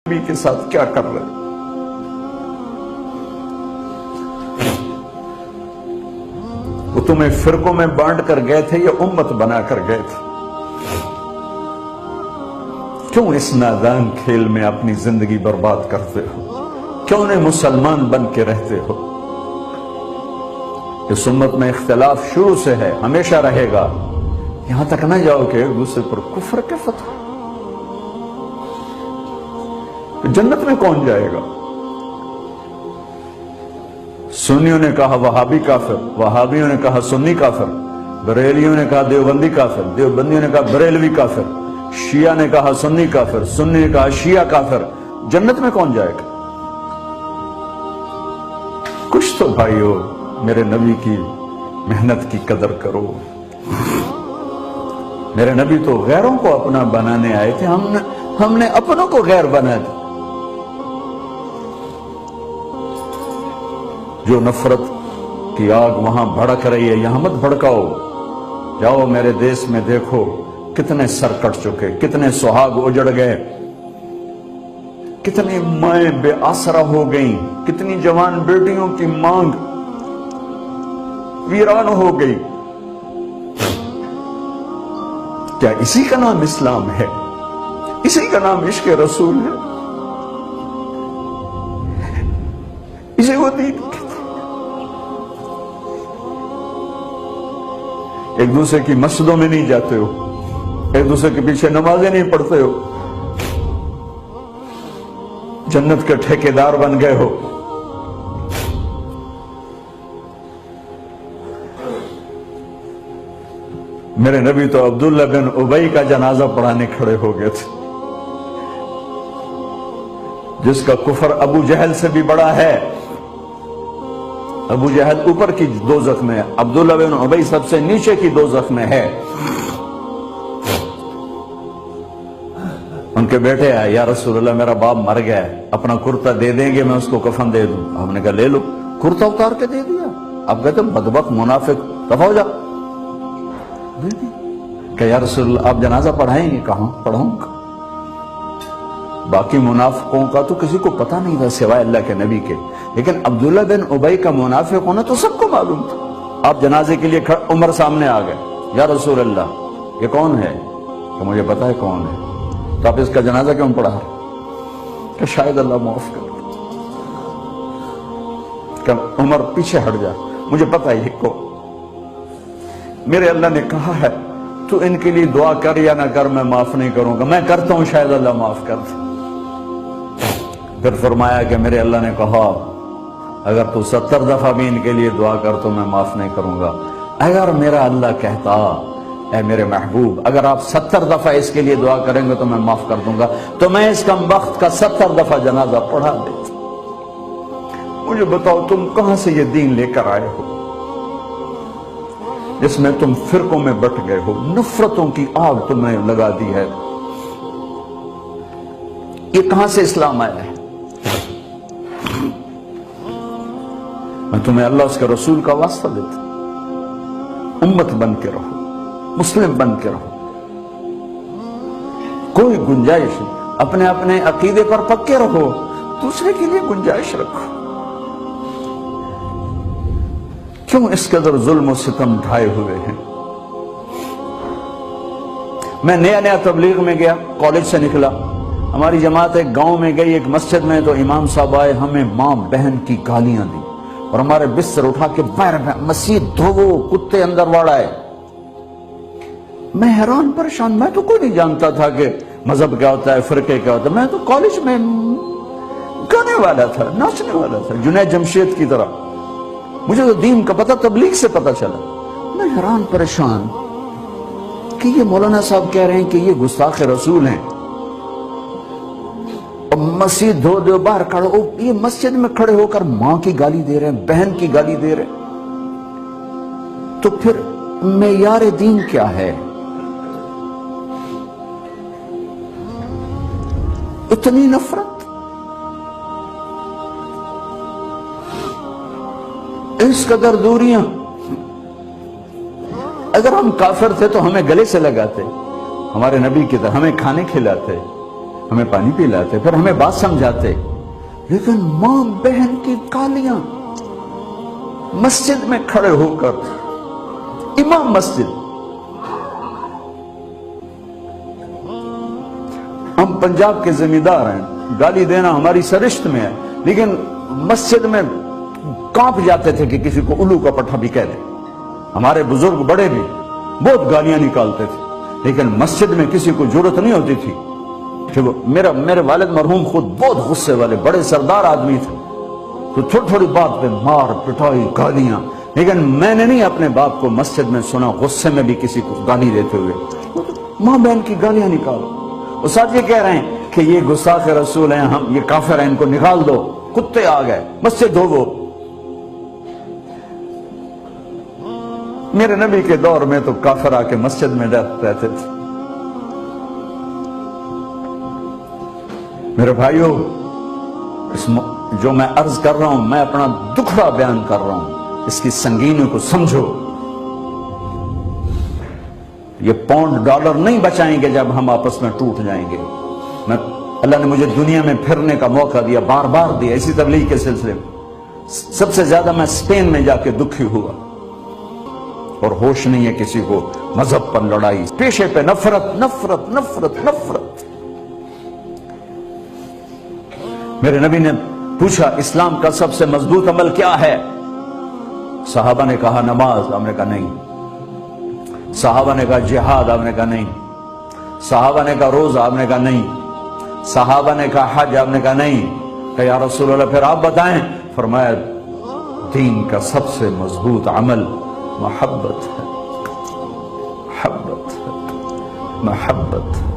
نبی کے ساتھ کیا کر رہے ہیں؟ وہ تمہیں فرقوں میں بانٹ کر گئے تھے یا امت بنا کر گئے تھے؟ کیوں اس نادان کھیل میں اپنی زندگی برباد کرتے ہو؟ کیوں انہیں مسلمان بن کے رہتے ہو؟ اس امت میں اختلاف شروع سے ہے، ہمیشہ رہے گا، یہاں تک نہ جاؤ کہ ایک دوسرے پر کفر کے فتح۔ جنت میں کون جائے گا؟ سنیوں نے کہا وہابی کافر، وہابیوں نے کہا سنی کافر، بریلیوں نے کہا دیوبندی کافر، دیوبندیوں نے کہا بریلوی کافر، شیعہ نے کہا سنی کافر، سنی نے کہا شیعہ کافر۔ جنت میں کون جائے گا؟ کچھ تو بھائیو میرے نبی کی محنت کی قدر کرو۔ میرے نبی تو غیروں کو اپنا بنانے آئے تھے، ہم نے اپنوں کو غیر بنا دیا۔ جو نفرت کی آگ وہاں بھڑک رہی ہے، یہاں مت بھڑکاؤ۔ جاؤ میرے دیس میں دیکھو کتنے سر کٹ چکے، کتنے سہاگ اجڑ گئے، کتنی مائیں بے آسرا ہو گئیں، کتنی جوان بیٹیوں کی مانگ ویران ہو گئی۔ کیا اسی کا نام اسلام ہے؟ اسی کا نام عشق رسول ہے؟ اسے وہ دین کہتے ہیں؟ ایک دوسرے کی مسجدوں میں نہیں جاتے ہو، ایک دوسرے کے پیچھے نمازیں نہیں پڑھتے ہو، جنت کے ٹھیکیدار بن گئے ہو۔ میرے نبی تو عبداللہ بن ابی کا جنازہ پڑھانے کھڑے ہو گئے تھے، جس کا کفر ابو جہل سے بھی بڑا ہے۔ ابو جہل اوپر کی دوزخ میں ہے، عبداللہ بن ابی سب سے نیچے کی دوزخ میں ہے۔ ان کے بیٹے آئے، یا رسول اللہ میرا باپ مر گیا ہے، اپنا کرتا دے دیں گے، میں اس کو کفن دے دوں۔ آپ نے کہا لے لو، کرتا اتار کے دے دیا۔ آپ کہتے بدبخت منافق، دفع ہو جا۔ کہ یا رسول اللہ آپ جنازہ پڑھائیں گے؟ کہاں پڑھوں گا؟ باقی منافقوں کا تو کسی کو پتہ نہیں تھا سوائے اللہ کے نبی کے، لیکن عبداللہ بن ابی کا منافق ہونا تو سب کو معلوم تھا۔ آپ جنازے کے لیے عمر سامنے آ گئے، یا رسول اللہ یہ کون ہے؟ کہ مجھے پتا ہے کون ہے، تو آپ اس کا جنازہ کیوں پڑھا رہے؟ کہ شاید اللہ معاف کر۔ کہ عمر پیچھے ہٹ جا، مجھے پتا ہے یہ کون، میرے اللہ نے کہا ہے تو ان کے لیے دعا کر یا نہ کر، میں معاف نہیں کروں گا، میں کرتا ہوں شاید اللہ معاف کر دے۔ پھر فرمایا کہ میرے اللہ نے کہا اگر تو 70 دفعہ بھی ان کے لیے دعا کر تو میں معاف نہیں کروں گا۔ اگر میرا اللہ کہتا اے میرے محبوب اگر آپ 70 دفعہ اس کے لیے دعا کریں گے تو میں معاف کر دوں گا، تو میں اس کم بخت کا 70 دفعہ جنازہ پڑھا دیتا۔ مجھے بتاؤ تم کہاں سے یہ دین لے کر آئے ہو جس میں تم فرقوں میں بٹ گئے ہو، نفرتوں کی آگ تمہیں لگا دی ہے؟ یہ کہاں سے اسلام آیا ہے؟ میں تمہیں اللہ اس کے رسول کا واسطہ دیتا ہوں، امت بن کے رہو، مسلم بن کے رہو، کوئی گنجائش نہیں، اپنے اپنے عقیدے پر پکے رہو، دوسرے کے لیے گنجائش رکھو۔ کیوں اس قدر ظلم و ستم ڈھائے ہوئے ہیں؟ میں نیا تبلیغ میں گیا، کالج سے نکلا، ہماری جماعت ایک گاؤں میں گئی، ایک مسجد میں، تو امام صاحب آئے، ہمیں ماں بہن کی گالیاں دی اور ہمارے بستر اٹھا کے باہر مسجد دھوو، کتے اندر واڑائے۔ میں حیران پریشان، میں تو کوئی نہیں جانتا تھا کہ مذہب کیا ہوتا ہے، فرقے کیا ہوتا ہے، میں تو کالج میں گانے والا تھا، ناچنے والا تھا، جنید جمشید کی طرح، مجھے تو دین کا پتہ تبلیغ سے پتہ چلا۔ میں حیران پریشان کہ یہ مولانا صاحب کہہ رہے ہیں کہ یہ گستاخ رسول ہیں، اور مسجد دھو دو باہر کھڑے ہو، یہ مسجد میں کھڑے ہو کر ماں کی گالی دے رہے ہیں، بہن کی گالی دے رہے ہیں، تو پھر معیار دین کیا ہے؟ اتنی نفرت، اس قدر دوریاں۔ اگر ہم کافر تھے تو ہمیں گلے سے لگاتے، ہمارے نبی کی طرح ہمیں کھانے کھلاتے، ہمیں پانی پلاتے، پھر ہمیں بات سمجھاتے، لیکن ماں بہن کی گالیاں مسجد میں کھڑے ہو کر، امام مسجد، ہم پنجاب کے زمیندار ہیں، گالی دینا ہماری سرشت میں ہے، لیکن مسجد میں کانپ جاتے تھے کہ کسی کو الو کا پٹھا بھی کہہ دے۔ ہمارے بزرگ بڑے بھی بہت گالیاں نکالتے تھے، لیکن مسجد میں کسی کو جرت نہیں ہوتی تھی کہ میرے والد مرحوم خود بہت غصے والے بڑے سردار آدمی تھے، تو تھوڑی تھوڑی بات پہ مار پٹائی گالیاں، لیکن میں نے نہیں اپنے باپ کو مسجد میں سنا غصے میں بھی کسی کو گالی دیتے ہوئے۔ ماں بہن کی گالیاں نکالو، اور ساتھ یہ کہہ رہے ہیں کہ یہ گستاخ رسول ہیں، ہم یہ کافر ہیں، ان کو نکال دو، کتے آ گئے مسجد دھو۔ میرے نبی کے دور میں تو کافر آ کے مسجد میں رہتے تھے۔ میرے بھائیوں، جو میں عرض کر رہا ہوں، میں اپنا دکھڑا بیان کر رہا ہوں، اس کی سنگینی کو سمجھو۔ یہ پاؤنڈ ڈالر نہیں بچائیں گے جب ہم آپس میں ٹوٹ جائیں گے۔ اللہ نے مجھے دنیا میں پھرنے کا موقع دیا، بار بار دیا، اسی تبلیغ کے سلسلے میں۔ سب سے زیادہ میں اسپین میں جا کے دکھی ہوا، اور ہوش نہیں ہے کسی کو، مذہب پر لڑائی، پیشے پہ نفرت نفرت نفرت نفرت۔ میرے نبی نے پوچھا اسلام کا سب سے مضبوط عمل کیا ہے؟ صحابہ نے کہا نماز، آپ نے کہا نہیں۔ صحابہ نے کہا جہاد، آپ نے کہا نہیں۔ صحابہ نے کہا روزہ، آپ نے کہا نہیں۔ صحابہ نے کہا حج، آپ نے کہا نہیں۔ کہ یا رسول اللہ پھر آپ بتائیں؟ فرمایا دین کا سب سے مضبوط عمل محبت ہے، محبت ہے، محبت ہے۔